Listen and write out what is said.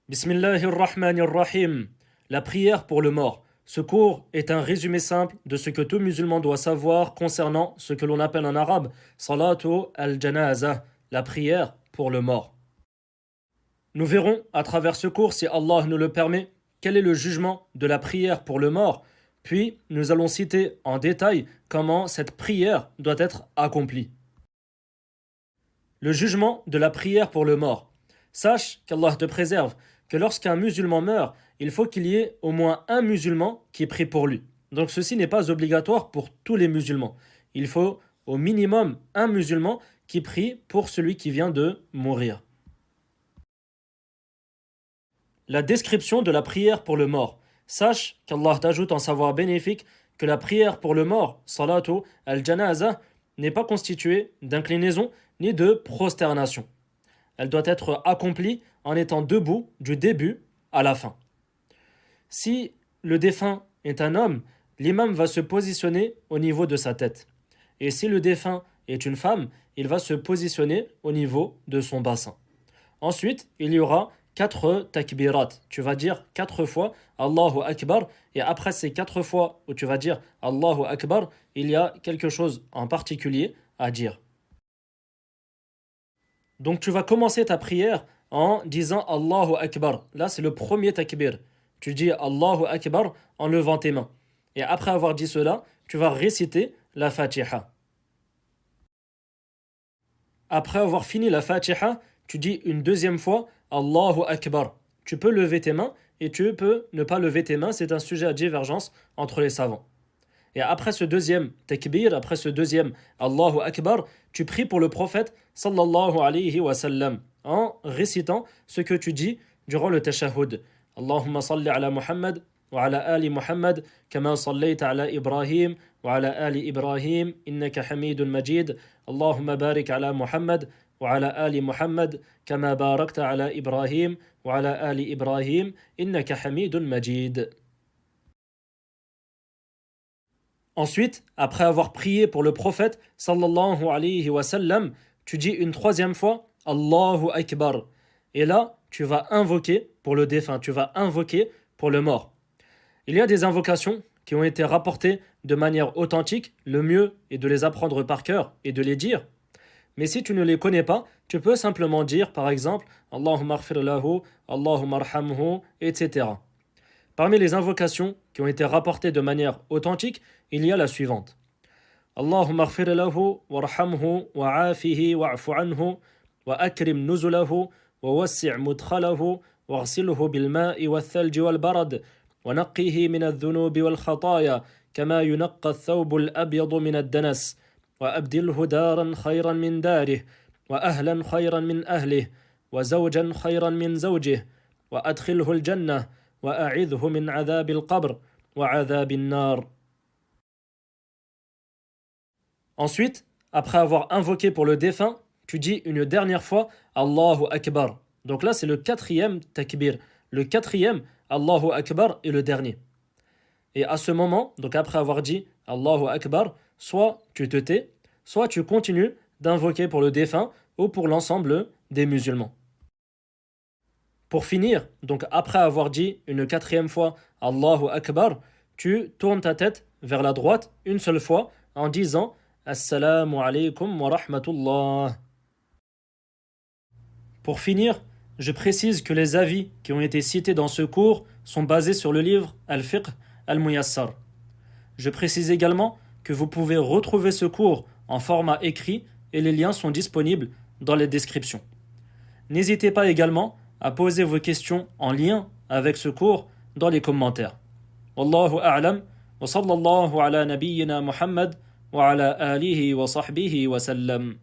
Bismillahirrahmanirrahim. La prière pour le mort. Ce cours est un résumé simple de ce que tout musulman doit savoir concernant ce que l'on appelle en arabe Salatu al-Janaza, la prière pour le mort. Nous verrons à travers ce cours, si Allah nous le permet, quel est le jugement de la prière pour le mort, puis nous allons citer en détail comment cette prière doit être accomplie. Le jugement de la prière pour le mort. Sache qu'Allah te préserve, que lorsqu'un musulman meurt, il faut qu'il y ait au moins un musulman qui prie pour lui. Donc ceci n'est pas obligatoire pour tous les musulmans. Il faut au minimum un musulman qui prie pour celui qui vient de mourir. La description de la prière pour le mort. Sache qu'Allah t'ajoute en savoir bénéfique que la prière pour le mort, salatu al-janaza, n'est pas constituée d'inclinaison ni de prosternation. Elle doit être accomplie en étant debout du début à la fin. Si le défunt est un homme, l'imam va se positionner au niveau de sa tête. Et si le défunt est une femme, il va se positionner au niveau de son bassin. Ensuite, il y aura 4 takbirat. Tu vas dire 4 fois Allahu Akbar. Et après ces 4 fois où tu vas dire Allahu Akbar, il y a quelque chose en particulier à dire. Donc tu vas commencer ta prière en disant Allahu Akbar. Là, c'est le premier takbir. Tu dis Allahu Akbar en levant tes mains. Et après avoir dit cela, tu vas réciter la Fatiha. Après avoir fini la Fatiha, tu dis une deuxième fois Allahu Akbar. Tu peux lever tes mains et tu peux ne pas lever tes mains. C'est un sujet à divergence entre les savants. Et après ce deuxième takbir, après ce deuxième Allahu Akbar, tu pries pour le prophète sallallahu alayhi wa sallam en récitant ce que tu dis durant le tashahhud. Allahumma salli ala Muhammad wa ala ali Muhammad kama sallayta ala Ibrahim wa ala ali Ibrahim innaka hamidun majid. Allahumma barik ala Muhammad wa ala ali Muhammad kama barakta ala Ibrahim wa ala ali Ibrahim innaka hamidun majid. Ensuite, après avoir prié pour le prophète sallallahu alayhi wa sallam, tu dis une troisième fois Allahu Akbar. Et là, tu vas invoquer pour le défunt, tu vas invoquer pour le mort. Il y a des invocations qui ont été rapportées de manière authentique. Le mieux est de les apprendre par cœur et de les dire. Mais si tu ne les connais pas, tu peux simplement dire par exemple Allahumma ighfir lahu, Allahumma arhamhu, etc. Parmi les invocations qui ont été rapportées de manière authentique, il y a la suivante. Allahumma ighfir lahu, warhamhu, wa'afihi, wa'fu anhu, wa akrim nuzulahu, wa wassi' mudkhalahu, waghsilhu bil ma'i wal thalji wal barad, wa naqqihi min adh-dhunubi wal khataya, kama yunaqqa ath-thawbu al-abyadu min ad-danas, wa abdilhu daran khayran min darih, wa ahlan khayran min ahlih, wa zawjan khayran min zawjih, wa adkhilhu al-jannah, وأعذه من عذاب القبر وعذاب النار. Ensuite, après avoir invoqué pour le défunt, tu dis une dernière fois Allahu Akbar. Donc là, c'est le 4e takbir. Le 4e Allahu Akbar est le dernier. Et à ce moment, donc après avoir dit Allahu Akbar, soit tu te tais, soit tu continues d'invoquer pour le défunt ou pour l'ensemble des musulmans. Pour finir, donc après avoir dit une 4e fois Allahu Akbar, tu tournes ta tête vers la droite une seule fois en disant Assalamu alaykum wa rahmatullah. Pour finir, je précise que les avis qui ont été cités dans ce cours sont basés sur le livre Al-Fiqh Al-Muyassar. Je précise également que vous pouvez retrouver ce cours en format écrit et les liens sont disponibles dans les descriptions. N'hésitez pas également à poser vos questions en lien avec ce cours dans les commentaires. Wallahu a'lam wa sallallahu ala nabiyyina Muhammad wa ala alihi wa sahbihi wa sallam.